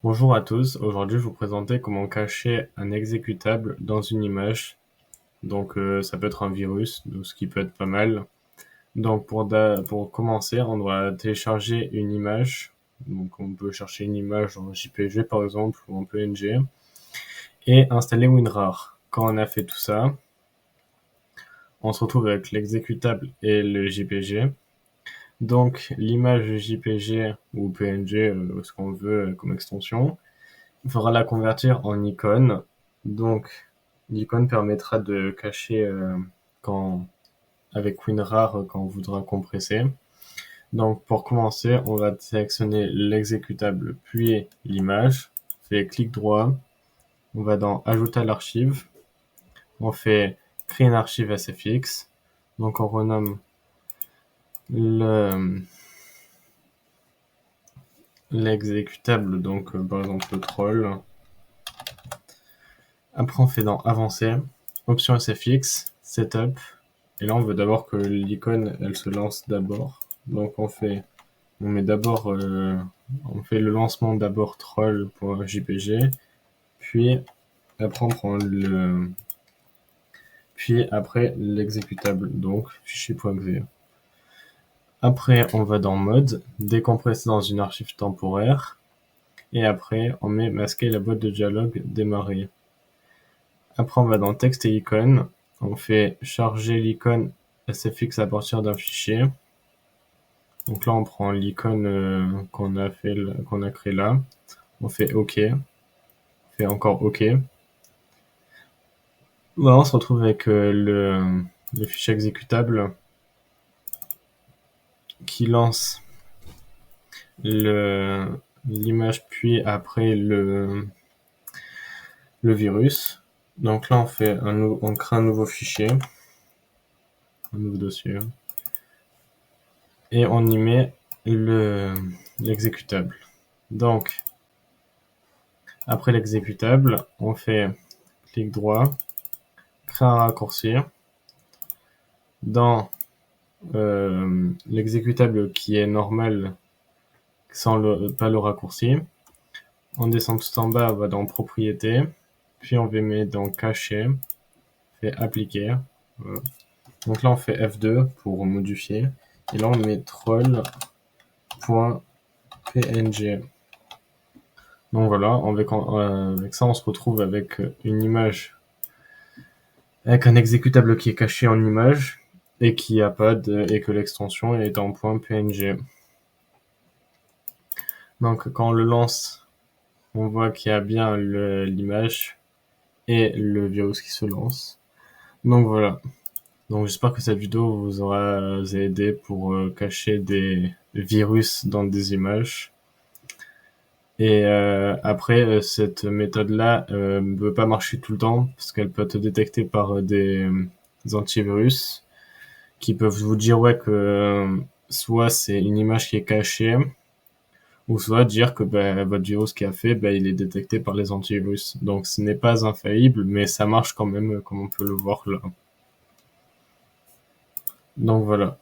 Bonjour à tous, aujourd'hui je vais vous présenter comment cacher un exécutable dans une image. Donc ça peut être un virus, donc ce qui peut être pas mal. Donc pour commencer, on doit télécharger une image. Donc on peut chercher une image en JPG par exemple ou en PNG et installer WinRAR. Quand on a fait tout ça, on se retrouve avec l'exécutable et le JPG. Donc l'image JPG ou PNG, ce qu'on veut comme extension, il faudra la convertir en icône. Donc, l'icône permettra de cacher quand, avec WinRAR quand on voudra compresser. Donc, pour commencer, on va sélectionner l'exécutable puis l'image. On fait clic droit. On va dans Ajouter à l'archive. On fait Créer une archive SFX. Donc, on renomme l'exécutable, donc par exemple le troll. Après, on fait dans Avancer, Option SFX, Setup. Et là, on veut d'abord que l'icône, elle se lance d'abord. Donc, on fait le lancement d'abord troll.jpg, puis après, puis après l'exécutable, donc fichier.exe. Après, on va dans Mode, décompresser dans une archive temporaire. Et après, on met masquer la boîte de dialogue, démarrer. Après, on va dans Texte et icône. On fait charger l'icône SFX à partir d'un fichier. Donc là, on prend l'icône qu'on a créé là. On fait OK. On fait encore OK. Voilà, on se retrouve avec le fichier exécutable qui lance l'image puis après le virus. Donc là, on crée un nouveau fichier, un nouveau dossier, et on y met l'exécutable. Donc, après l'exécutable, on fait clic droit, créer un raccourci. Dans l'exécutable qui est normal sans pas le raccourci, on descend tout en bas, on va dans propriétés, puis on va mettre dans cacher, fait appliquer. Voilà. Donc là on fait F2 pour modifier, et là on met troll.png. Donc voilà, avec ça on se retrouve avec une image, avec un exécutable qui est caché en image et qui a pas et que l'extension est en .png. Donc quand on le lance, on voit qu'il y a bien l'image et le virus qui se lance. Donc voilà. Donc j'espère que cette vidéo vous aura aidé pour cacher des virus dans des images. Et après, cette méthode-là ne peut pas marcher tout le temps parce qu'elle peut être détectée par des antivirus qui peuvent vous dire ouais que soit c'est une image qui est cachée, ou soit dire que votre virus qui a fait, il est détecté par les antivirus. Donc ce n'est pas infaillible, mais ça marche quand même, comme on peut le voir là. Donc voilà.